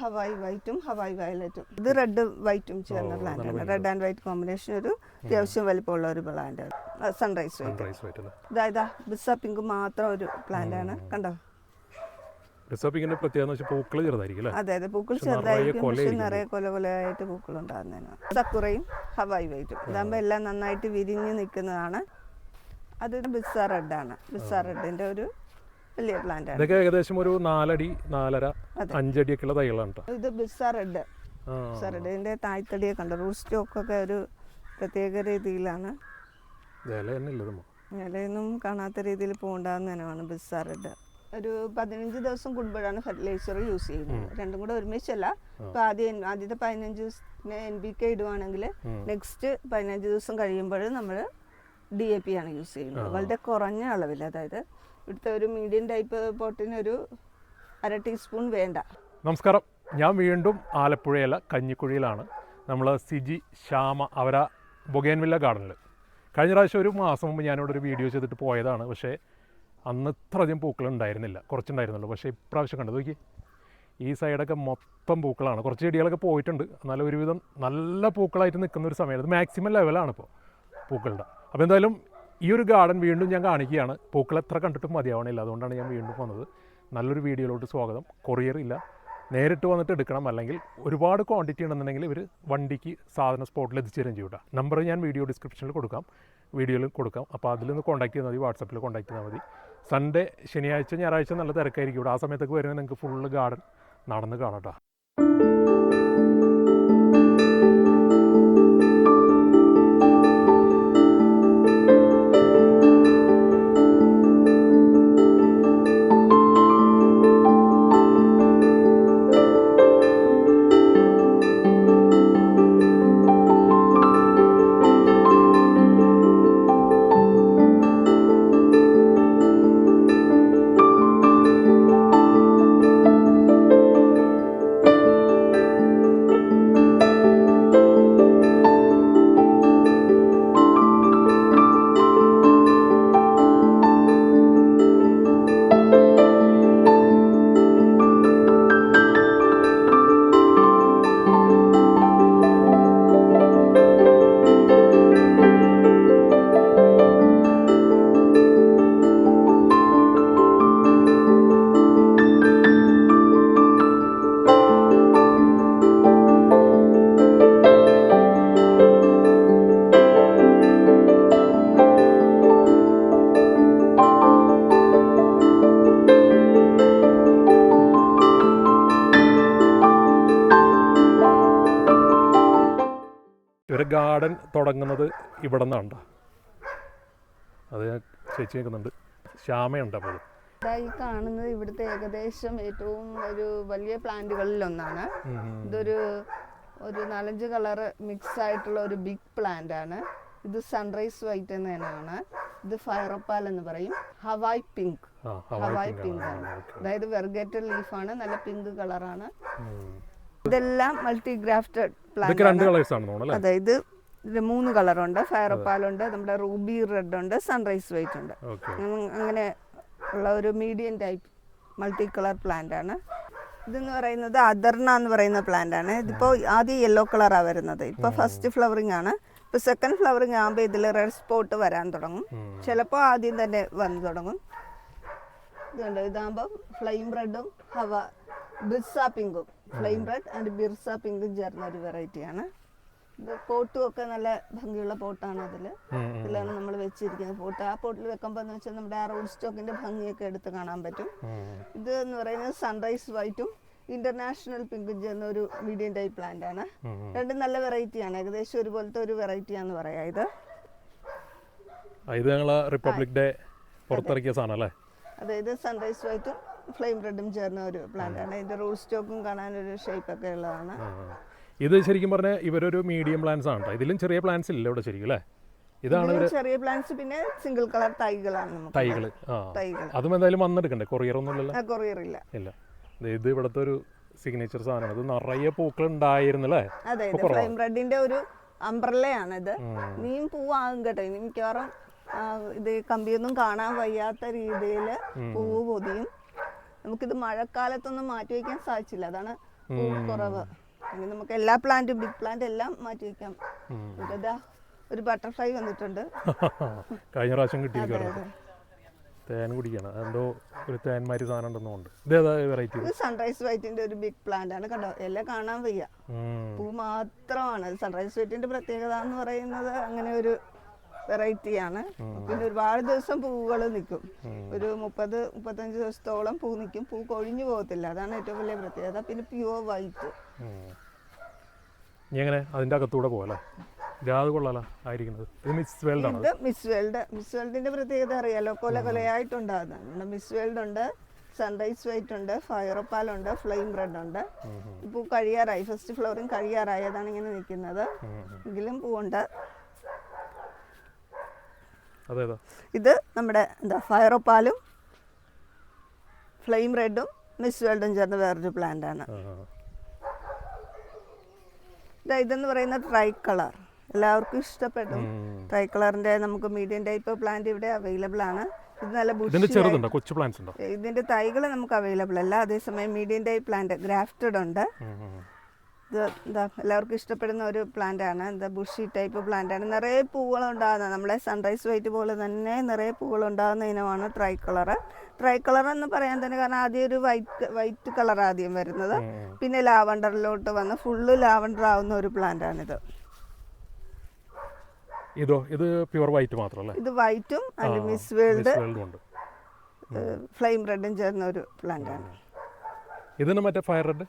ഹവായി വൈറ്റും ഹവായി വയലറ്റും. ഇത് റെഡ് വൈറ്റും ചേർന്ന പ്ലാന്റ് ആണ്. റെഡ് ആൻഡ് വൈറ്റ് കോമ്പിനേഷൻ ഒരു അത്യാവശ്യം വലിപ്പമുള്ള ഒരു പ്ലാന്റ് ആണ്. Sunrise white. ഇതാ ബിസ പിങ്ക് മാത്രം ഒരു പ്ലാന്റ് ആണ്. കണ്ടോ? അതെ അതെ, പൂക്കൾ ചെറുതായിരിക്കും, പക്ഷെ നിറയെ കൊലകൊലയായിട്ട് പൂക്കൾ ഉണ്ടാകുന്നതിനാണ്. സക്കുറയും ഹവായി വൈറ്റും ഇതാകുമ്പോൾ എല്ലാം നന്നായിട്ട് വിരിഞ്ഞ് നിൽക്കുന്നതാണ്. അത് ബിസ റെഡ് ആണ്. ബിസ റെഡിന്റെ ഒരു വലിയ പ്ലാന്റ് ആണ്. ഇതൊക്കെ ഏകദേശം ഒരു 4 അടി 4.5 5 അടിയൊക്കെയുള്ള തൈകളാണ്. ഇത് ബിസ റെഡ്. ബിസ റെഡിന്റെ തായ്തടിയെ കണ്ടോ? റൂട്ട് സ്റ്റോക്ക് ഒക്കെ ഒരു പ്രത്യേക രീതിയിലാണ്. ഇലയൊന്നും കാണാത്ത രീതിയിൽ പൂണ്ടാകുന്നതിനാണ് ബിസ റെഡ്. ഒരു 15 ദിവസം കൂടുമ്പോഴാണ് ഫെർട്ടിലൈസർ യൂസ് ചെയ്യുന്നത്. രണ്ടും കൂടെ ഒരുമിച്ചല്ല. ഇപ്പൊ ആദ്യത്തെ 15 ദിവസത്തിന് NPK ഇടുവാണെങ്കിൽ നെക്സ്റ്റ് 15 ദിവസം കഴിയുമ്പോൾ നമ്മൾ DAP ആണ് യൂസ് ചെയ്യുന്നത്. വളരെ കുറഞ്ഞ അളവിൽ. അതായത് ഇവിടുത്തെ ഒരു മീഡിയം ടൈപ്പ് പോട്ടിന് ഒരു 1/2 ടീസ്പൂൺ വേണ്ട. നമസ്കാരം, ഞാൻ വീണ്ടും ആലപ്പുഴയിലെ കഞ്ഞിക്കുഴിയിലാണ്. നമ്മൾ സിജി ശ്യാമ അവര ബൊഗേൻവില്ല ഗാർഡനിൽ. കഴിഞ്ഞ പ്രാവശ്യം ഒരു മാസം മുമ്പ് ഞാനിവിടെ ഒരു വീഡിയോ ചെയ്തിട്ട് പോയതാണ്. പക്ഷേ അന്ന് ഇത്ര അധികം പൂക്കൾ ഉണ്ടായിരുന്നില്ല, കുറച്ചുണ്ടായിരുന്നുള്ളൂ. പക്ഷേ ഇപ്രാവശ്യം കണ്ടത് നോക്കി, ഈ സൈഡൊക്കെ മൊത്തം പൂക്കളാണ്. കുറച്ച് ചെടികളൊക്കെ പോയിട്ടുണ്ട്, എന്നാലും ഒരുവിധം നല്ല പൂക്കളായിട്ട് നിൽക്കുന്ന ഒരു സമയത്ത് മാക്സിമം ലെവലാണ് ഇപ്പോൾ പൂക്കളുടെ. അപ്പോൾ എന്തായാലും ഈ ഒരു ഗാർഡൻ വീണ്ടും ഞാൻ കാണിക്കുകയാണ്. പൂക്കൾ എത്ര കണ്ടിട്ടും മതിയാവണില്ല, അതുകൊണ്ടാണ് ഞാൻ വീണ്ടും വന്നത്. നല്ലൊരു വീഡിയോയിലോട്ട് സ്വാഗതം. കൊറിയർ ഇല്ല, നേരിട്ട് വന്നിട്ട് എടുക്കണം. അല്ലെങ്കിൽ ഒരുപാട് ക്വാണ്ടിറ്റി ഉണ്ടെന്നുണ്ടെങ്കിൽ ഇവർ വണ്ടിക്ക് സാധനം സ്പോട്ടിൽ എത്തിച്ചേരും ചെയ്യൂട്ടാ. നമ്പർ ഞാൻ വീഡിയോ ഡിസ്ക്രിപ്ഷനിൽ കൊടുക്കാം, വീഡിയോയിൽ കൊടുക്കാം. അപ്പോൾ അതിലൊന്ന് കോൺടാക്ട് ചെയ്താൽ മതി, വാട്സപ്പിൽ കോൺടാക്ട് ചെയ്താൽ മതി. സൺഡേ, ശനിയാഴ്ച, ഞായറാഴ്ച നല്ല തിരക്കായിരിക്കും ഇവിടെ. ആ സമയത്തൊക്കെ വരുന്നത് നിങ്ങൾക്ക് ഫുള്ള് ഗാർഡൻ നടന്ന് കാണാം. ഇവരെ ഗാർഡൻ തുടങ്ങുന്നത് ഇവിടെ നിന്നാണ്. അത് ചേച്ചി നിൽക്കുന്നുണ്ട്, ശ്യാമയുണ്ട്. അപ്പോൾ ഈ കാണുന്നത് ഇവിടുത്തെ ഏകദേശം ഏറ്റവും ഒരു വലിയ പ്ലാന്റുകളിലൊന്നാണ്. ഇതൊരു 4-5 കളറ് മിക്സ് ആയിട്ടുള്ള ഒരു ബിഗ് പ്ലാന്റ് ആണ്. ഇത് സൺറൈസ് വൈറ്റ് എന്ന് തന്നെയാണ്. ഇത് ഫയറോപ്പാൽ എന്ന് പറയും. ഹവായ് പിങ്ക് ആണ്. അതായത് വെർഗേറ്റഡ് ലീഫാണ്, നല്ല പിങ്ക് കളറാണ്. ഇതെല്ലാം മൾട്ടി ഗ്രാഫ്റ്റഡ് പ്ലാന്റ്. അതായത് 3 കളറുണ്ട്. ഫയറോപ്പാലുണ്ട്, നമ്മുടെ റൂബി റെഡ് ഉണ്ട്, സൺറൈസ് വൈറ്റ് ഉണ്ട്. അങ്ങനെ ഉള്ള ഒരു medium type multi colour plant ആണ്. ഇതെന്ന് പറയുന്നത് അദർണ എന്ന് പറയുന്ന പ്ലാന്റ് ആണ്. ഇതിപ്പോൾ ആദ്യം യെല്ലോ കളറാണ് വരുന്നത്. ഇപ്പോൾ ഫസ്റ്റ് ഫ്ലവറിങ് ആണ്. ഇപ്പോൾ സെക്കൻഡ് ഫ്ലവറിങ് ആകുമ്പോൾ ഇതിൽ റെഡ് സ്പോട്ട് വരാൻ തുടങ്ങും. ചിലപ്പോൾ ആദ്യം തന്നെ വന്നു തുടങ്ങും. ഇതുണ്ട്, ഇതാകുമ്പോൾ ഫ്ലെയിം റെഡും ബിർസ പിങ്കും, ഫ്ലെയിം റെഡ് ആൻഡ് ബിർസ പിങ്കും ചേർന്ന ഒരു വെറൈറ്റിയാണ്. ഇത് പോട്ടും ഒക്കെ നല്ല ഭംഗിയുള്ള പോട്ടാണ്. ഇതിലാണ് നമ്മൾ വെച്ചിരിക്കുന്നത് പോട്ട്. ആ പോട്ടിൽ വെക്കുമ്പോൾ എന്ന് വെച്ചാൽ നമ്മുടെ ആ റൂട്ട് സ്റ്റോക്കിന്റെ ഭംഗിയൊക്കെ എടുത്ത് കാണാൻ പറ്റും. ഇത് എന്ന് പറയുന്നത് സൺറൈസ് വൈറ്റും ഇന്റർനാഷണൽ പിങ്കും ചേർന്ന ഒരു മീഡിയം ടൈപ്പ് പ്ലാന്റ് ആണ്. രണ്ടും നല്ല വെറൈറ്റിയാണ്, ഏകദേശം ഒരുപോലത്തെ ഒരു വെറൈറ്റിയാന്ന് പറയാം. ഇത് റിപ്പബ്ലിക് ഡേ പുറത്തിറക്കിയ സാധനം അല്ലേ? അതായത് സൺറൈസ് വൈറ്റും ഫ്ലെയിം റെഡും ചേർന്ന ഒരു പ്ലാന്റ് ആണ്. ഇതിന്റെ റൂട്ട് സ്റ്റോക്കും കാണാനൊരു ഷേപ്പ് ഒക്കെ ഉള്ളതാണ്. ഇത് ശരിക്കും പറഞ്ഞാൽ ഇവരൊരു മീഡിയം പ്ലാന്റ്സ് ആണ്. ഇതിലും ചെറിയ പ്ലാന്റ്സ് ഇല്ല ഇവിടെ ശരിക്കും അല്ലേ? ഇതാണ് ചെറിയ പ്ലാന്റ്സ്, പിന്നെ സിംഗിൾ കളർ തൈകളാണ്. തൈകള് അതും എന്തായാലും വന്നെടുക്കണ്ടേ? കൊറിയർ ഒന്നും ഇല്ലല്ലോ? കൊറിയർ ഇല്ല. ഇത് ഇവിടുത്തെ ഒരു സിഗ്നേച്ചർ സാധനമാണ്. ഇത് നിറയെ പൂക്കൾ ഉണ്ടായിരുന്നല്ലേ? അതെ, ഫ്ലെയിം റെഡിന്റെ ഒരു അംബ്രല്ലയാണ് ഇത്. നീയും പൂവാകും കേട്ടോ. ഇനി മിക്കവാറും ഇത് കമ്പിയൊന്നും കാണാൻ വയ്യാത്ത രീതിയിൽ പൂവ് പൊതിയും. നമുക്കിത് മഴക്കാലത്തൊന്നും മാറ്റി വയ്ക്കാൻ സാധിച്ചില്ല. അതാണ് പൂ കുറവ്. പിന്നെ നമുക്ക് എല്ലാ പ്ലാന്റും ബിഗ് പ്ലാന്റ് എല്ലാം മാറ്റി വെക്കാം. ഇതാ ഒരു ബട്ടർഫ്ലൈ വന്നിട്ടുണ്ട്. കഴിഞ്ഞ പ്രാവശ്യം കിട്ടിയിരിക്കും. തേൻ കുടിക്കണം, എന്തോ ഒരു തേന്മാരി സാധനം ഉണ്ടെന്നുണ്ട്. ഇതേതാ വെറൈറ്റി? ഇത് സൺറൈസ് വൈറ്റിന്റെ ഒരു ബിഗ് പ്ലാന്റ് ആണ്. കണ്ടോ, എല്ലാം കാണാൻ വയ്യ, പൂ മാത്രമാണ്. സൺറൈസ് വൈറ്റിന്റെ പ്രത്യേകത എന്ന് പറയുന്നത് അങ്ങനെ ഒരു വെറൈറ്റിയാണ്. പിന്നെ ഒരുപാട് ദിവസം പൂവുകൾ നിൽക്കും. ഒരു 30-35 ദിവസത്തോളം പൂ നിൽക്കും. പൂ കൊഴിഞ്ഞു പോകത്തില്ല, അതാണ് ഏറ്റവും വലിയ പ്രത്യേകത. പിന്നെ പ്യുവർ വൈറ്റ്. എങ്ങനെ അതിന്റെ അകത്തൂടെ പോകല്ലേ? അത് കൊള്ളാലോ ആയിരിക്കുന്നത്. ഇത് മിസ് വേൾഡ് ആണ്. ഇത് മിസ് വേൾഡ്. മിസ് വേൾഡിന്റെ പ്രത്യേകത അറിയാലോ, കൊലകൊലയായിട്ടുണ്ടാകുന്ന മിസ് വേൾഡ് ഉണ്ട്, സൺറൈസ് വൈറ്റ് ഉണ്ട്, ഫയറോപ്പാൽ ഉണ്ട്, ഫ്ലെയിം റെഡ് ഉണ്ട്. പൂ കഴിയാറായി, ഫസ്റ്റ് ഫ്ലവറിങ് കഴിയാറായി, അതാണ് ഇങ്ങനെ നിൽക്കുന്നത്. എങ്കിലും പൂവുണ്ട്. ഇത് നമ്മുടെ എന്താ ഫയറോപ്പാലും ഫ്ലെയിം റെഡും മിസ് വേൾഡും ചേർന്ന് വേറൊരു പ്ലാന്റ് ആണ്. ഇതെന്ന് പറയുന്നത് ട്രൈ കളർ, എല്ലാവർക്കും ഇഷ്ടപ്പെടും. ട്രൈ കളറിന്റെ നമുക്ക് മീഡിയം ടൈപ്പ് പ്ലാന്റ് ഇവിടെ അവൈലബിൾ ആണ്. ഇത് നല്ല ഇതിന്റെ തൈകൾ നമുക്ക് അവൈലബിൾ അല്ല. അതേസമയം മീഡിയം ടൈപ്പ് പ്ലാന്റ് ഗ്രാഫ്റ്റഡ് ഉണ്ട്. ഇത് എന്താ എല്ലാവർക്കും ഇഷ്ടപ്പെടുന്ന ഒരു പ്ലാന്റ് ആണ്. എന്താ ബുഷി ടൈപ്പ് പ്ലാന്റ് ആണ്. നിറയെ പൂവുകൾ ഉണ്ടാകുന്ന, നമ്മളെ സൺറൈസ് വൈറ്റ് പോലെ തന്നെ നിറയെ പൂവുകൾ ഉണ്ടാകുന്ന ഇനമാണ് ട്രൈ കളർ. ട്രൈ കളർ എന്ന് പറയാൻ തന്നെ കാരണം ആദ്യം ഒരു വൈറ്റ് കളർ ആദ്യം വരുന്നത്, പിന്നെ ലാവണ്ടറിലോട്ട് വന്ന് ഫുള്ള് ലാവണ്ടർ ആവുന്ന ഒരു പ്ലാന്റ് ആണിത്. ഇത് പ്യുവർ വൈറ്റ് മാത്രമല്ല, ഇത് വൈറ്റും മിസ് വേൾഡ് ഫ്ലെയിം റെഡും ചേർന്ന ഒരു പ്ലാന്റ് ആണ്. ഇതിന് മറ്റേ ഫയർ റെഡ്,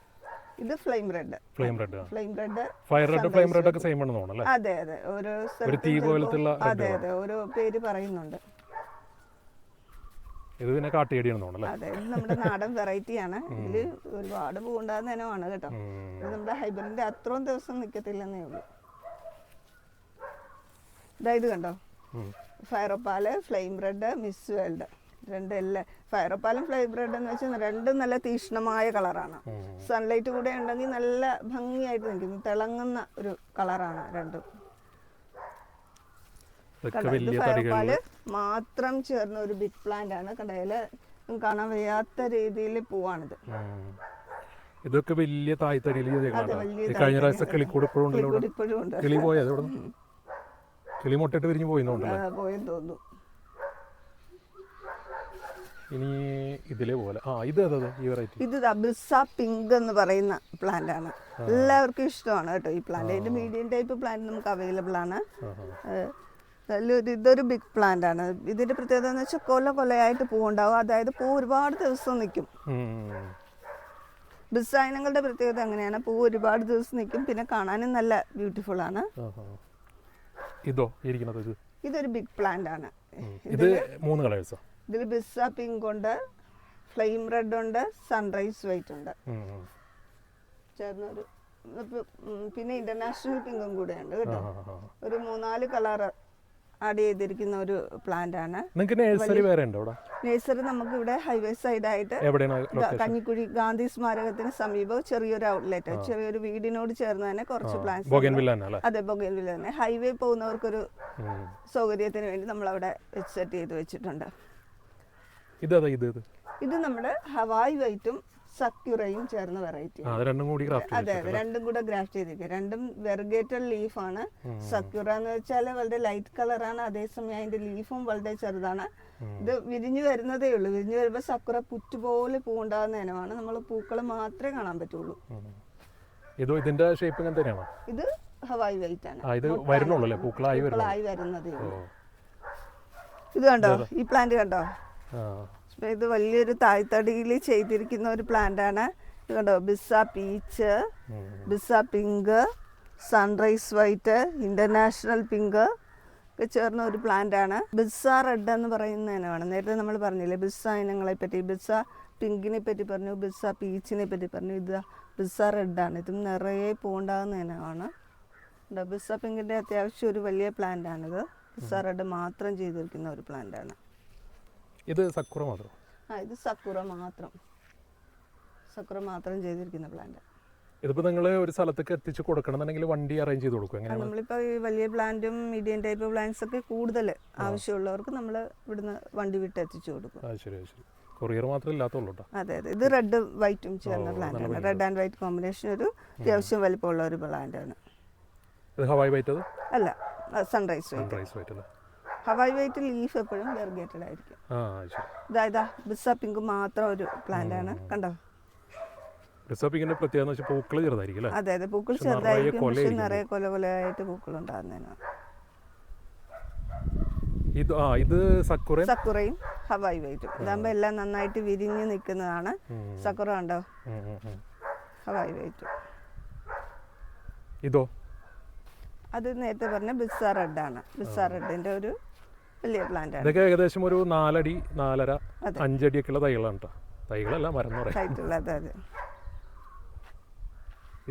ഇത് flame red. Flame red fire red flame red ഒക്കെ സെയിം ആണെന്ന് തോന്നുന്നു. അതെ അതെ, അതെ അതെ, ഓരോ പേര് പറയുന്നുണ്ട്. ഇത് പിന്നെ കാട്ടിയടിയാണെന്ന് തോന്നുന്നു. അതെ, ഇത് നമ്മുടെ നാടൻ വെറൈറ്റി ആണ്. ഇതില് ഒരുപാട് പൂണ്ടാകുന്ന ഇനമാണ് കേട്ടോ. ഇത് നമ്മുടെ ഹൈബ്രിഡിന്റെ അത്രയും ദിവസം നിൽക്കത്തില്ലെന്നേ ഉള്ളൂ. ഇത് കണ്ടോ, fire opal, flame red, miss world, രണ്ടെല്ലാം. ഫയറോപ്പാലും ഫ്ലെയിം റെഡ് എന്ന് വെച്ചാൽ രണ്ടും നല്ല തീക്ഷ്ണമായ കളറാണ്. സൺലൈറ്റ് കൂടെ ഉണ്ടെങ്കിൽ നല്ല ഭംഗിയായിട്ട് നിൽക്കുന്നു, തിളങ്ങുന്ന ഒരു കളറാണ് രണ്ടും. ഫയറോപ്പാല് മാത്രം ചേർന്ന ഒരു ബിഗ് പ്ലാന്റ് ആണ്. കടയില് കാണാൻ വയ്യാത്ത രീതിയിൽ പൂവാണിത്. ഇതൊക്കെ വലിയ തായ്തടിയിൽ കഴിഞ്ഞ പ്രാവശ്യം കിളിക്കൂടിപ്പോഴും ഉണ്ട്. കിളി പോയത് കിളി മുട്ടിട്ട് വിരിഞ്ഞു പോയെന്ന് തോന്നുന്നു. ഇനി ഇതിലെ പോലെ ഇത് ബിസ്സ പിങ്ക് എന്ന് പറയുന്ന പ്ലാന്റ് ആണ്. എല്ലാവർക്കും ഇഷ്ടമാണ് കേട്ടോ ഈ പ്ലാന്റ്. ഇതിന്റെ മീഡിയം ടൈപ്പ് പ്ലാന്റ് നമുക്ക് അവൈലബിൾ ആണ്. ഇതൊരു ബിഗ് പ്ലാന്റ് ആണ്. ഇതിന്റെ പ്രത്യേകത എന്ന് വെച്ചാൽ കൊലയായിട്ട് പൂവുണ്ടാവും. അതായത് പൂ ഒരുപാട് ദിവസം നിൽക്കും. ബിസ്സ ഇനങ്ങളുടെ പ്രത്യേകത അങ്ങനെയാണ്, പൂ ഒരുപാട് ദിവസം നിൽക്കും. പിന്നെ കാണാനും നല്ല ബ്യൂട്ടിഫുൾ ആണ്. ഇതൊരു ബിഗ് പ്ലാന്റ് ആണ്. ഇത് 3 കളേഴ്സ്. ഇതിൽ ബിസ്സ പിങ്ക് ഉണ്ട്, ഫ്ലെയിം റെഡ് ഉണ്ട്, സൺറൈസ് വൈറ്റ് ഉണ്ട് ചേർന്നൊരു, പിന്നെ ഇന്റർനാഷണൽ പിങ്കും കൂടെ ഉണ്ട് കേട്ടോ. ഒരു 3-4 കളർ ആഡ് ചെയ്തിരിക്കുന്ന ഒരു പ്ലാന്റ് ആണ്. നേഴ്സറി നമുക്ക് ഇവിടെ ഹൈവേ സൈഡ് ആയിട്ട് കഞ്ഞിക്കുഴി ഗാന്ധി സ്മാരകത്തിന് സമീപം ചെറിയൊരു ഔട്ട്ലെറ്റ്, ചെറിയൊരു വീടിനോട് ചേർന്ന് തന്നെ കുറച്ച് പ്ലാന്റ്സ്. അതെ, ബൊഗേൻവില്ല തന്നെ. ഹൈവേ പോകുന്നവർക്കൊരു സൗകര്യത്തിന് വേണ്ടി നമ്മൾ അവിടെ സെറ്റ് ചെയ്ത് വെച്ചിട്ടുണ്ട്. ഇത് നമ്മുടെ ഹവായ് വൈറ്റും സക്യുറയും ചേർന്ന വെറൈറ്റി. അതെ അതെ, രണ്ടും കൂടെ ഗ്രാഫ്റ്റ് ചെയ്തിരിക്കുക. രണ്ടും വെർഗേറ്റഡ് ലീഫാണ്. സക്യുറ എന്ന് വെച്ചാൽ വളരെ ലൈറ്റ് കളറാണ്, അതേസമയം അതിന്റെ ലീഫും വളരെ ചെറുതാണ്. ഇത് വിരിഞ്ഞു വരുന്നതേ ഉള്ളൂ. വിരിഞ്ഞു വരുമ്പോൾ സക്കുറ പുറ്റുപോലെ പൂണ്ടാകുന്ന ഇനമാണ്. നമ്മൾ പൂക്കൾ മാത്രമേ കാണാൻ പറ്റുള്ളൂ. ഇത് ഹവായ് വൈറ്റ് ആണ്, പൂക്കളായി വരുന്നതേ ഉള്ളൂ. ഇത് കണ്ടോ, ഈ പ്ലാന്റ് കണ്ടോ, ഇത് വലിയൊരു തായ്തടിയിൽ ചെയ്തിരിക്കുന്ന ഒരു പ്ലാന്റ് ആണ്. ഇത് കണ്ടോ, ബിസ്സ പീച്ച്, ബിസ്സ pink, sunrise white, international pink ഒക്കെ ചേർന്ന ഒരു പ്ലാന്റ് ആണ്. ബിസ്സ റെഡ് എന്ന് പറയുന്ന ഇനമാണ്. നേരത്തെ നമ്മൾ പറഞ്ഞില്ലേ ബിസ്സ ഇനങ്ങളെ പറ്റി. ബിസ്സ പിങ്കിനെ പറ്റി പറഞ്ഞു, ബിസ്സ പീച്ചിനെ പറ്റി പറഞ്ഞു. ഇത് ബിസ്സ റെഡാണ്. ഇതും നിറയെ പൂണ്ടാകുന്ന ഇനമാണ്. ബിസ്സ പിങ്കിന്റെ അത്യാവശ്യം ഒരു വലിയ പ്ലാന്റ് ആണിത്. ബിസ്സ റെഡ് മാത്രം ചെയ്തിരിക്കുന്ന ഒരു പ്ലാന്റ് ആണ്. ഇത് സക്കുറ മാത്രം. ഇത് സക്കുറ മാത്രം ചെയ്തിരിക്കുന്ന പ്ലാന്റ്. ഇതിപ്പോ നിങ്ങൾ ഒരു സ്ഥലത്തേക്ക് എത്തിച്ച് കൊടുക്കണമെന്നുണ്ടെങ്കിൽ വണ്ടി അറേഞ്ച് ചെയ്ത് കൊടുക്കും. നമ്മളിപ്പോ ഈ വലിയ പ്ലാന്റും മീഡിയം ടൈപ്പ് പ്ലാന്റ്സ് ഒക്കെ കൂടുതൽ ആവശ്യമുള്ളവർക്ക് നമ്മൾ ഇവിടുന്ന് വണ്ടി വിട്ട് എത്തിച്ചു കൊടുക്കും. ശരി ശരി. കൊറിയർ മാത്രമേ ഇല്ലാത്തുള്ളൂ കേട്ടോ. അതെ അതെ, ഇത് റെഡ് വൈറ്റും ചേർന്ന പ്ലാന്റ് ആണ്. റെഡ് ആൻഡ് വൈറ്റ് കോമ്പിനേഷൻ ഒരു അത്യാവശ്യം വലിപ്പമുള്ള ഒരു പ്ലാന്റ് ആണ്. ഇത് ഹവായ് വൈറ്റ് അത് അല്ല, സൺറൈസ് വൈറ്റ്. സൺറൈസ് വൈറ്റ് അല്ലേ? ഹവായ് വൈറ്റ് ലീഫ് എപ്പോഴും വെർഗേറ്റഡ് ആയിരിക്കും. ആ ശരി. ഇതാ ബിസ പിങ്ക് മാത്രം ഒരു പ്ലാന്റ് ആണ്, കണ്ടോ? റിസർപ്പിങ്ങിന്റെ പ്രത്യേകത എന്ന് വെച്ചാൽ പൂക്കൾ ചെറുതായിരിക്കും അല്ലേ? അതെ അതെ, പൂക്കൾ ചെറുതായിരിക്കും, പക്ഷെ നിറയെ കൊല കൊലയായിട്ട് പൂക്കൾ ഉണ്ടാകുന്നതിനാണ്. ഇത് സക്കുറയും ഹവായ് വൈറ്റും ഇതാകുമ്പോ എല്ലാം നന്നായിട്ട് വിരിഞ്ഞ് നിൽക്കുന്നതാണ്. സക്കുറ ഉണ്ടോ? Hawaii white. ഇതോ? അത് നേരത്തെ പറഞ്ഞ ബിസ റെഡ് ആണ്. ബിസ റെഡിന്റെ ഒരു വലിയ പ്ലാന്റ് ആണ്. ഇതൊക്കെ ഏകദേശം ഒരു 4 അടി 4.5 5 അടിയൊക്കെയുള്ള തൈകളാണ് കേട്ടോ. തൈകളല്ല, മരം എന്ന് പറയാം.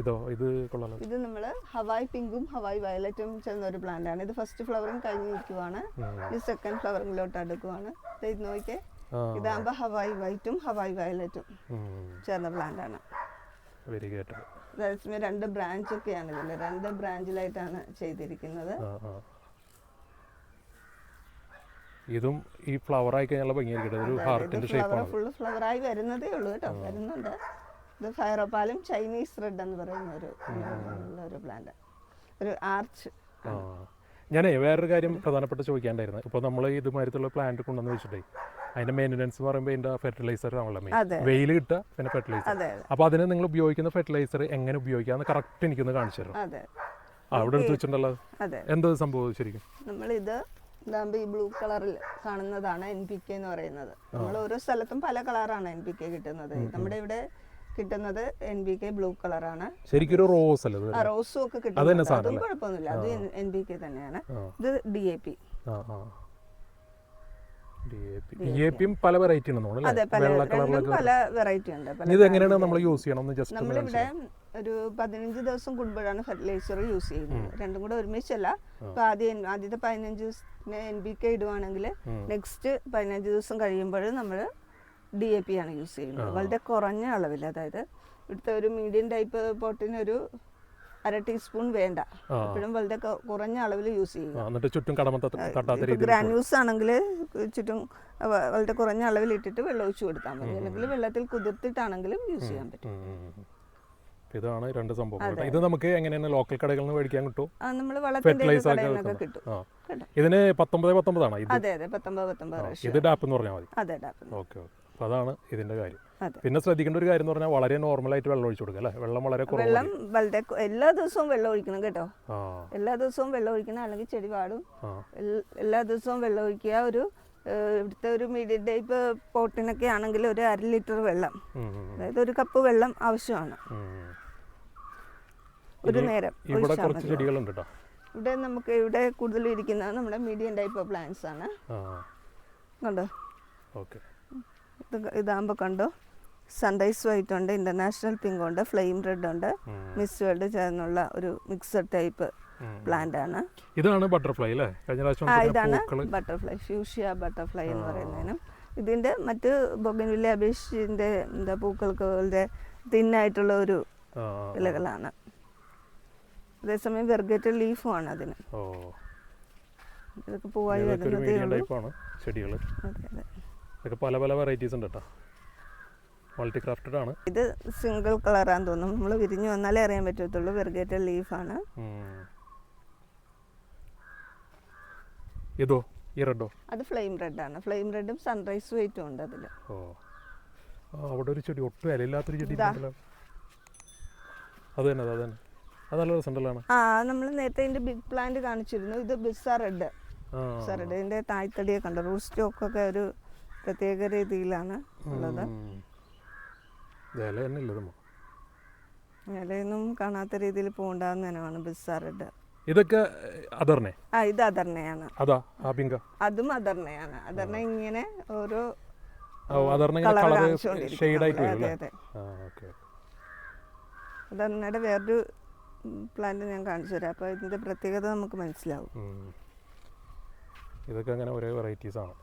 ഇതോ? ഇത് കൊള്ളാലോ. ഇത് നമ്മള് ഹവായ് പിങ്കും ഹവായ് വയലറ്റും ചേർന്ന ഒരു പ്ലാന്റ് ആണ്. ഇത് ഫസ്റ്റ് ഫ്ലവറിങ് കഴിഞ്ഞ് നിൽക്കുവാണ്. ഇത് സെക്കൻഡ് ഫ്ലവറിങ്ങിലോട്ട് അടുക്കുവാണ്. ഇത് നോക്കിയേ, ഇതാകുമ്പോ ഹവായ് വൈറ്റും ഹവായ് വയലറ്റും ചേർന്ന പ്ലാന്റ് ആണ്. അതേസമയം 2 ബ്രാഞ്ച് ഒക്കെയാണ് ഇതില്. 2 ബ്രാഞ്ചിലായിട്ടാണ് ചെയ്തിരിക്കുന്നത്. ഇതും ഈ ഫ്ലവർ ആയി കഴിഞ്ഞാൽ ഭംഗിയായിരിക്കും. ഒരു ഹാർട്ടിന്റെ ഷേപ്പാണ്. ഫുള്ള് ഫ്ലവർ ആയി വരുന്നതേ ഉള്ളൂ കേട്ടോ, വരുന്നുണ്ട്. ഇത് ഫയറോപ്പാലും ചൈനീസ് റെഡ് എന്ന് പറയുന്ന ഒരു പ്ലാന്റ്, ഒരു ആർച്ച്. ഞാനേ വേറൊരു കാര്യം പ്രധാനപ്പെട്ട ചോദിക്കാണ്ടായിരുന്നു. ഇപ്പോൾ നമ്മൾ ഇതുമാതിരത്തുള്ള പ്ലാന്റ് കൊണ്ടുവന്ന് വെച്ചിട്ടേ അതിന്റെ മെയിൻ്റനൻസ് എന്ന് പറയുമ്പോൾ അതിന്റെ ഫെർട്ടിലൈസർ ആണല്ലോ മെയിൻ. വെയിൽ കിട്ടുക, പിന്നെ ഫെർട്ടിലൈസർ. അപ്പോൾ അതിന് നിങ്ങൾ ഉപയോഗിക്കുന്ന ഫെർട്ടിലൈസർ എങ്ങനെ ഉപയോഗിക്കാന്ന് കറക്റ്റ് എനിക്കൊന്ന് കാണിച്ചു തരും. അവിടെ എടുത്ത് വെച്ചിട്ടുണ്ടല്ലോ, എന്താ സംഭവം ശരിക്കും? നമ്മളിത് ഇതാകുമ്പോൾ ഈ ബ്ലൂ കളറിൽ കാണുന്നതാണ് NPK എന്ന് പറയുന്നത്. നമ്മൾ ഓരോ സ്ഥലത്തും പല കളറാണ് NPK കിട്ടുന്നത്. നമ്മുടെ ഇവിടെ കിട്ടുന്നത് NPK ബ്ലൂ കളറാണ്. ശരിക്കും ഒരു റോസ് അല്ലേ? റോസും ഒക്കെ കിട്ടുന്നത്, അതും കുഴപ്പമൊന്നുമില്ല. അത് NPK തന്നെയാണ്. ഇത് DAP. പല വെറൈറ്റി പല വെറൈറ്റി ഉണ്ട്. ഇതെങ്ങനെയാണ് നമ്മൾ യൂസ് ചെയ്യണം? നമ്മളിവിടെ ഒരു 15 ദിവസം കൂടുമ്പോഴാണ് ഫെർട്ടിലൈസർ യൂസ് ചെയ്യുന്നത്. രണ്ടും കൂടെ ഒരുമിച്ചല്ല. ഇപ്പൊ ആദ്യത്തെ 15 ദിവസത്തിന് NPK ഇടുവാണെങ്കിൽ നെക്സ്റ്റ് 15 ദിവസം കഴിയുമ്പോൾ നമ്മൾ DAP ആണ് യൂസ് ചെയ്യുന്നത്. വളരെ കുറഞ്ഞ അളവിൽ, അതായത് ഇവിടുത്തെ ഒരു മീഡിയം ടൈപ്പ് പോട്ടിന് ഒരു 1/2 ടീസ്പൂൺ വേണ്ട, എപ്പോഴും വളരെ കുറഞ്ഞ അളവിൽ യൂസ് ചെയ്യുക. ഗ്രാന്യൂൾസ് ആണെങ്കിൽ ചുറ്റും വളരെ കുറഞ്ഞ അളവിൽ ഇട്ടിട്ട് വെള്ളം ഒഴിച്ചു കൊടുത്താൽ മതി. അല്ലെങ്കിൽ വെള്ളത്തിൽ കുതിർത്തിട്ടാണെങ്കിലും യൂസ് ചെയ്യാൻ പറ്റും. ഇതാണ് 2 സംഭവം. ഇത് നമുക്ക് എങ്ങനെയാണ് ലോക്കൽ കടകളിൽ നിന്ന് മേടിക്കാൻ കിട്ടും? നമ്മൾ വളത്തിന്റെ കടയിലൊക്കെ കിട്ടും. ഇതിന് 19 ആണ്. അതെ അതെ, 19 ഇത് ഡാപ്പ് എന്ന് പറഞ്ഞാൽ മതി. അതെ, ഡാപ്പ്. ഓക്കെ, അപ്പോൾ അതാണ് ഇതിന്റെ കാര്യം. പിന്നെ ശ്രദ്ധിക്കേണ്ട ഒരു കാര്യം എന്ന് പറഞ്ഞാൽ വളരെ നോർമലായിട്ട് വെള്ളം ഒഴിച്ചു കൊടുക്കുക അല്ലേ? വെള്ളം വളരെ വെള്ളം വളരെ എല്ലാ ദിവസവും വെള്ളം ഒഴിക്കണം കേട്ടോ. എല്ലാ ദിവസവും വെള്ളം ഒഴിക്കണം, അല്ലെങ്കിൽ ചെടി പാടും. എല്ലാ ദിവസവും വെള്ളം ഒഴിക്കുക. ഒരു ഇവിടുത്തെ ഒരു മീഡിയം ടൈപ്പ് പോട്ടിനൊക്കെ ആണെങ്കിൽ ഒരു 1/2 ലിറ്റർ വെള്ളം, അതായത് 1 കപ്പ് വെള്ളം ആവശ്യമാണ് ഒരു നേരം. ഇവിടെ കുറച്ച് ചെടികളുണ്ട് കേട്ടോ. ഇവിടെ കൂടുതൽ ഇരിക്കുന്നത് നമ്മുടെ മീഡിയം ടൈപ്പ് പ്ലാന്റ്സ് ആണ്. കണ്ടോ? ഓക്കെ, ഇതാകുമ്പോൾ കണ്ടോ, സൺറൈസ് വൈറ്റ് ഉണ്ട്, ഇന്റർനാഷണൽ പിങ്ക് ഉണ്ട്, ഫ്ലെയിം റെഡ് ഉണ്ട്, മിസ് വേൾഡ് ചേർന്നുള്ള ഒരു മിക്സഡ് ടൈപ്പ് പ്ലാന്റ് ആണ്. ഇതാണ് ബട്ടർഫ്ലൈ അല്ലേ? ഇതാണ് ബട്ടർഫ്ലൈ, ഫ്യൂഷ്യ ബട്ടർഫ്ലൈ എന്ന് പറയുന്നതിനും. ഇതിന്റെ മറ്റ് ബൊഗൻവില്ല അബേഷ്യന്റെ പൂക്കൾക്ക് വളരെ തിന്നായിട്ടുള്ള ഒരു ഇലകളാണ്. അതേസമയം വെർഗേറ്റഡ് ലീഫും ആണ് അതിന്. ഇതൊക്കെ പൂവായി വരുന്നതേ ഉള്ളൂ. ഇതൊക്കെ പല പല വെറൈറ്റീസ് ഉണ്ട് കേട്ടോ. മൾട്ടി ക്രാഫ്റ്റഡ് ആണ്. ഇത് സിംഗിൾ കളറാന്ന് തോന്നുന്നു. നമ്മൾ വിരിഞ്ഞു വന്നാലേ അറിയാൻ പറ്റത്തുള്ളൂ. വെർഗേറ്റഡ് ലീഫാണ്. ഇതോ? ഈ റെഡോ? അത് ഫ്ലെയിം റെഡ് ആണ്. ഫ്ലെയിം റെഡും സൺറൈസ് വൈറ്റും ഉണ്ട് അതിൽ. അവിടെ ഒരു ചെടി ഒട്ടും ഇലയില്ലാത്തൊരു ചെടി ഉണ്ടല്ലോ. അത് തന്നെ, അത് തന്നെ. അത് നല്ല രസമുണ്ടല്ലോ. നമ്മൾ നേരത്തെ ഇതിന്റെ ബിഗ് പ്ലാന്റ് കാണിച്ചിരുന്നു. ഇത് ബിസ റെഡ്. ഇതിന്റെ തായ്തടിയെ കണ്ടോ? റൂട്ട് സ്റ്റോക്ക് ഒക്കെ ഒരു പ്രത്യേക രീതിയിലാണ് ഉള്ളത്. ഇലയൊന്നും കാണാത്ത രീതിയിൽ പോകണ്ടാവുന്ന ഇനമാണ് ബിസ റെഡ്. ഇതൊക്കെ അദർനെ? ഇത് അദർനയാണ്. അതും അദർനയാണ്. അദർന ഇങ്ങനെ ഓരോ അദർനയുടെ വേറൊരു പ്ലാന്റ് ഞാൻ കാണിച്ചു തരാം. അപ്പോൾ ഇതിന്റെ പ്രത്യേകത നമുക്ക് മനസ്സിലാവും. ഇതൊക്കെ അങ്ങനെ ഓരോ വെറൈറ്റീസ് ആണ്.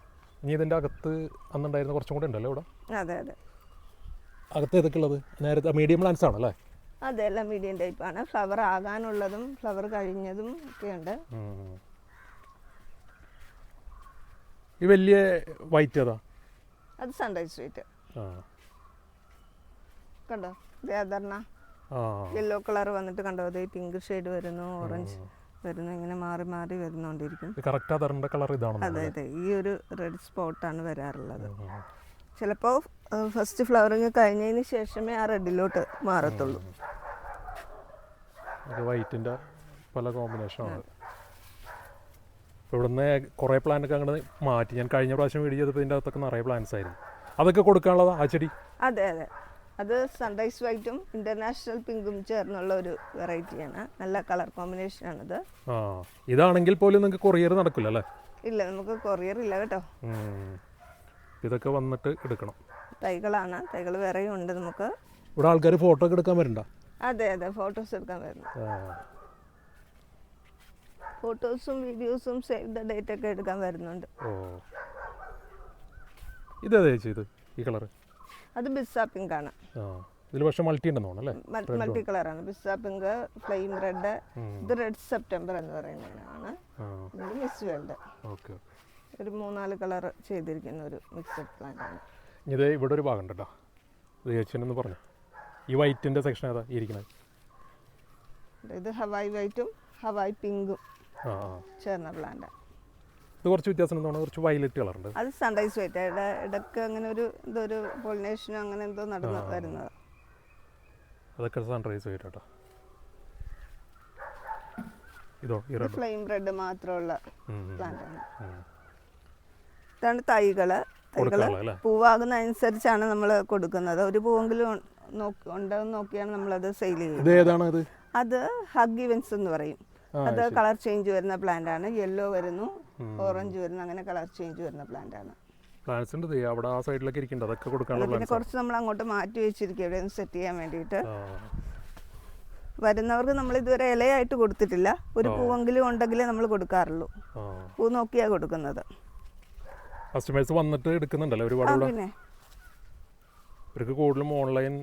ഇനി ഇതിന്റെ അകത്ത് അന്നുണ്ടായിരുന്ന കുറച്ചും കൂടെ ഉണ്ടല്ലോ ഇവിടെ. അതെ അതെ. അകത്ത് ഏതൊക്കെ ഉള്ളത്? നേരത്തെ മീഡിയം പ്ലാന്റ്സ് ആണല്ലേ? അതെ, എല്ലാം മീഡിയം ടൈപ്പ് ആണ്. ഫ്ലവർ ആകാനുള്ളതും ഫ്ലവർ കഴിഞ്ഞതും ഒക്കെ ഉണ്ട്. ഈ വലിയ വൈറ്റ് ഏതാ? അത് സൺറൈസ് സ്വീറ്റ്. ആ കണ്ടോ ഇത് സാധാരണ ആ യെല്ലോ കളർ വന്നിട്ട് കണ്ടോ, അതേ പിങ്ക് ഷെയ്ഡ് വരുന്നു, ഓറഞ്ച് വരുന്നു, ഇങ്ങനെ മാറി മാറി വരുന്നോണ്ടിരിക്കും. കറക്റ്റ് അതറിൻ്റെ കളർ ഇതാണ്. അതെ അതെ, ഈ ഒരു റെഡ് സ്പോട്ടാണ് വരാറുള്ളത്. ചിലപ്പോൾ ഫസ്റ്റ് ഫ്ലവറിങ് കഴിഞ്ഞതിന് ശേഷമേ ആ റെഡിലോട്ട് മാറത്തുള്ളൂ. അത് വൈറ്റിൻ്റെ പല കോമ്പിനേഷനാണ്. ഇപ്പോൾ ഇവിടുന്ന് കുറേ പ്ലാന്റൊക്കെ അങ്ങോട്ട് മാറ്റി. ഞാൻ കഴിഞ്ഞ പ്രാവശ്യം വീഡിയോ ചെയ്തപ്പോൾ ഇതിൻ്റെ അകത്തൊക്കെ നിറയെ പ്ലാന്റ്സ് ആയിരുന്നു. അതൊക്കെ കൊടുക്കാനുള്ളതാ ആ ചെടി? അതെ അതെ, അത് സൺറൈസ് വൈറ്റും ഇന്റർനാഷണൽ പിങ്കും ചേർന്നുള്ള ഒരു വെറൈറ്റിയാണ്. നല്ല കളർ കോമ്പിനേഷനാണിത്. ആ ഇതാണെങ്കിൽ പോലും നിങ്ങൾക്ക് കൊറിയർ നടക്കില്ല അല്ലേ? ഇല്ല, നമുക്ക് കൊറിയർ ഇല്ല കേട്ടോ. ഇതൊക്കെ വന്നിട്ട് എടുക്കണം. തൈകളാണ്, തൈകൾ വേറെയും ഉണ്ട് നമുക്ക്. ഇവിടെ ആൾക്കാർ ഫോട്ടോ ഒക്കെ എടുക്കാൻ വരണ്ട? അതെ അതെ, ഫോട്ടോസ് എടുക്കാൻ വരുന്നു. ഫോട്ടോസും വീഡിയോസും സേവ് ദ ഡേറ്റ് ഒക്കെ എടുക്കാൻ വരുന്നുണ്ട്. ഓ ഇതേതാ ചേച്ചി ഇത് ഈ കളർ? അത് ബിസ്സ പിങ്ക് ആണ്. ഇതിൽ പക്ഷേ മൾട്ടി ഉണ്ടെന്ന് തോന്നുന്നു അല്ലേ? മൾട്ടി കളറാണ്. ബിസ്സ പിങ്ക്, ഫ്ലെയിം റെഡ്, ഇത് റെഡ് സെപ്റ്റംബർ എന്ന് പറയുന്നതാണ്. ഇത് മിസ് വേൾഡ്. ഓക്കെ, ഒരു 3-4 കളർ ചെയ്തിരിക്കുന്ന ഒരു മിക്സഡ് പ്ലാന്റ് ആണ്. ഇത് ഇവിടെ ഒരു ഭാഗം ഉണ്ട് കേട്ടോ. ഇത് ചേച്ചിന്ന് പറഞ്ഞു. ഈ വൈറ്റിൻ്റെ സെക്ഷൻ ഏതാ ഇരിക്കുന്നത്? ഇത് ഹവായ് വൈറ്റും ഹവായ് പിങ്കും ചേർന്ന പ്ലാന്റ്. ഇത് കുറച്ച് വ്യത്യാസം തോന്നുന്നു, കുറച്ച് വയലറ്റ് കളറുണ്ട്. അത് സൺറൈസ് വൈറ്റ്. ഇടയ്ക്ക് അങ്ങനെ ഒരു ഇതൊരു പോളിനേഷനോ അങ്ങനെ എന്തോ നടന്ന് വരുന്നത്. അതൊക്കെ സൺറൈസ് വൈറ്റ് കേട്ടോ. ഇതോ ഫ്ലെയിം റെഡ് മാത്രമുള്ള പ്ലാന്റ് ആണ്. ഇതാണ് തൈകള്. പൂവാകുന്ന അനുസരിച്ചാണ് നമ്മൾ കൊടുക്കുന്നത്. ഒരു പൂവെങ്കിലും ഉണ്ടെന്ന് നോക്കിയാണ് നമ്മളത് സെയിൽ ചെയ്യുന്നത്. അത് ഹഗ് ഇവൻസ് എന്ന് പറയും. അത് കളർ ചേഞ്ച് വരുന്ന പ്ലാന്റ് ആണ്. യെല്ലോ വരുന്നു, ഓറഞ്ച് വരുന്നു, അങ്ങനെ കളർ ചേഞ്ച് വരുന്ന പ്ലാന്റ് ആണ്. പ്ലാന്റ്സ് ഉണ്ട് അവിടെ ആ സൈഡിലൊക്കെ ഇരിക്കുന്നുണ്ട്. അതൊക്കെ കൊടുക്കാനുള്ള. പിന്നെ കുറച്ച് നമ്മൾ അങ്ങോട്ട് മാറ്റി വെച്ചിരിക്കും ഇവിടെ സെറ്റ് ചെയ്യാൻ വേണ്ടിയിട്ട്. വരുന്നവർക്ക് നമ്മൾ ഇതുവരെ ഇലയായിട്ട് കൊടുത്തിട്ടില്ല. ഒരു പൂവെങ്കിലും ഉണ്ടെങ്കിലേ നമ്മൾ കൊടുക്കാറുള്ളൂ. പൂ നോക്കിയാ കൊടുക്കുന്നത്. കസ്റ്റമേഴ്സ് വന്നിട്ട് എടുക്കുന്നുണ്ടല്ലോ ഒരുപാട്. പിന്നെ ഇവർക്ക് കൂടുതലും ഓൺലൈൻ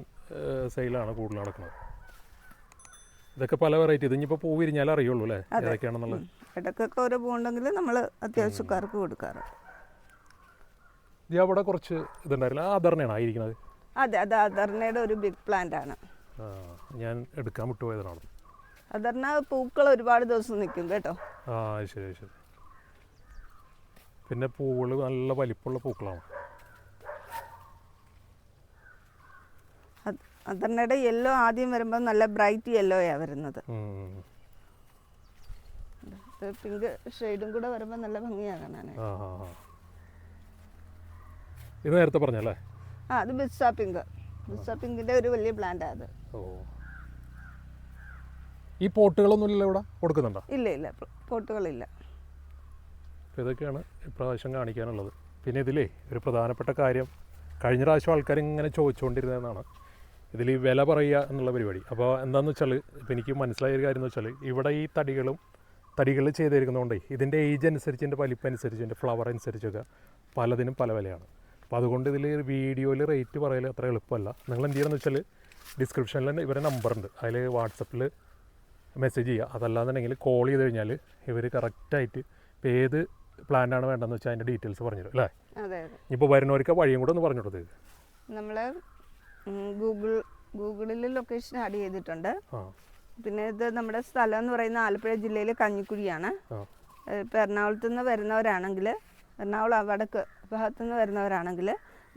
സെയിലാണ് കൂടുതൽ നടക്കുന്നത്. ഇതൊക്കെ പല വെറൈറ്റി. ഇത് ഇനിയിപ്പോൾ പൂ വിരിഞ്ഞാലേ അറിയുള്ളൂ അല്ലേ ഏതൊക്കെയാണെന്നുള്ളത്? ഇടയ്ക്കൊക്കെ ഓരോ പൂ ഉണ്ടെങ്കിൽ നമ്മൾ അത്യാവശ്യക്കാർക്ക് കൊടുക്കാറ്. ഇത് അവിടെ കുറച്ച് ഇതുണ്ടായിരുന്നില്ല, ആദർണയാണ് ആയിരിക്കുന്നത്. അതെ, അത് അദർണയുടെ ഒരു ബിഗ് പ്ലാന്റ് ആണ്. ഞാൻ എടുക്കാൻ വിട്ടുപോയതാണ്. അദർണ പൂക്കൾ ഒരുപാട് ദിവസം നിൽക്കും കേട്ടോ. ശരി ശരി. പിന്നെ പൂവുകൾ നല്ല വലിപ്പമുള്ള പൂക്കളാണ്. അദർണയുടെ യെല്ലോ ആദ്യം വരുമ്പോൾ നല്ല ബ്രൈറ്റ് യെല്ലോയാണ് വരുന്നത്. പിങ്ക് ഷെയ്ഡും കൂടെ വരുമ്പോൾ നല്ല ഭംഗിയാണ് കാണാൻ. ഇത് നേരത്തെ പറഞ്ഞല്ലേ? അത് ബിസ്സ പിങ്ക്. ബിസ്സ പിങ്കിന്റെ ഒരു വലിയ പ്ലാന്റാണ് അത്. ഈ പോട്ടുകളൊന്നും ഇല്ല ഇവിടെ കൊടുക്കുന്നുണ്ടോ? ഇല്ല ഇല്ല, പോട്ടുകളില്ല. ഇതൊക്കെയാണ് ഇപ്രാവശ്യം കാണിക്കാനുള്ളത്. പിന്നെ ഇതിലേ ഒരു പ്രധാനപ്പെട്ട കാര്യം, കഴിഞ്ഞ പ്രാവശ്യം ആൾക്കാർ ഇങ്ങനെ ചോദിച്ചുകൊണ്ടിരുന്നതെന്നാണ് ഇതിൽ വില പറയുക എന്നുള്ള പരിപാടി. അപ്പോൾ എന്താണെന്ന് വെച്ചാൽ ഇപ്പോൾ എനിക്ക് മനസ്സിലായ ഒരു കാര്യം എന്ന് വെച്ചാൽ ഇവിടെ ഈ തടികൾ ചെയ്തിരിക്കുന്നതുകൊണ്ടേ ഇതിൻ്റെ ഏജ് അനുസരിച്ച്, ഇതിൻ്റെ വലിപ്പം അനുസരിച്ച്, ഇതിൻ്റെ ഫ്ലവർ അനുസരിച്ചൊക്കെ പലതിനും പല വിലയാണ്. അപ്പോൾ അതുകൊണ്ട് ഇതിൽ വീഡിയോയിൽ റേറ്റ് പറയൽ അത്ര എളുപ്പമല്ല. നിങ്ങൾ എന്ത് ചെയ്യണമെന്ന് വെച്ചാൽ ഡിസ്ക്രിപ്ഷനിൽ തന്നെ ഇവരുടെ നമ്പറുണ്ട്, അതിൽ വാട്സപ്പിൽ മെസ്സേജ് ചെയ്യുക. അതല്ലാന്നുണ്ടെങ്കിൽ കോൾ ചെയ്ത് കഴിഞ്ഞാൽ ഇവർ കറക്റ്റായിട്ട് ഇപ്പോൾ ഏത് പ്ലാന്റാണ് വേണ്ടതെന്ന് വെച്ചാൽ അതിൻ്റെ ഡീറ്റെയിൽസ് പറഞ്ഞുതരും അല്ലേ? ഇപ്പോൾ വരുന്നവർക്ക് വഴിയും കൂടെ ഒന്ന് പറഞ്ഞു കൊടുത്തത്. നമ്മൾ ഗൂഗിളിൽ ലൊക്കേഷൻ ആഡ് ചെയ്തിട്ടുണ്ട്. പിന്നെ ഇത് നമ്മുടെ സ്ഥലം എന്ന് പറയുന്നത് ആലപ്പുഴ ജില്ലയിലെ കഞ്ഞിക്കുഴിയാണ്. ഇപ്പോൾ എറണാകുളത്ത് നിന്ന് വരുന്നവരാണെങ്കിൽ, എറണാകുളം വടക്ക് ഭാഗത്തു നിന്ന് വരുന്നവരാണെങ്കിൽ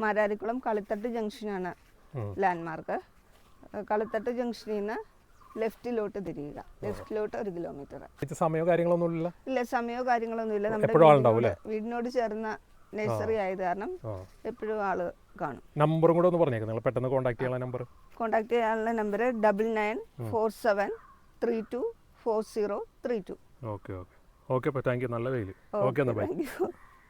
മാരാരിക്കുളം കളിത്തട്ട് ജംഗ്ഷനാണ് ലാൻഡ്മാർക്ക്. കളിത്തട്ട് ജംഗ്ഷനിൽ നിന്ന് ലെഫ്റ്റിലോട്ട് തിരിയുക. ലെഫ്റ്റിലോട്ട് 1 കിലോമീറ്റർ. സമയമോ കാര്യങ്ങളൊന്നും ഇല്ല, സമയമോ കാര്യങ്ങളൊന്നും ഇല്ല. നമ്മുടെ വീടിനോട് ചേർന്ന നഴ്സറി ആയത് കാരണം എപ്പോഴും ആള് കാണും. നമ്പറും കൂടെ ഒന്ന് പറഞ്ഞേക്കാം, നിങ്ങൾ പെട്ടെന്ന് കോൺടാക്ട് ചെയ്യാനുള്ള നമ്പർ. കോൺടാക്ട് ചെയ്യാനുള്ള number 9947324032. Okay okay okay. Thank you. നല്ല വെയിൽ. ഓക്കെ എന്നാൽ ബൈ.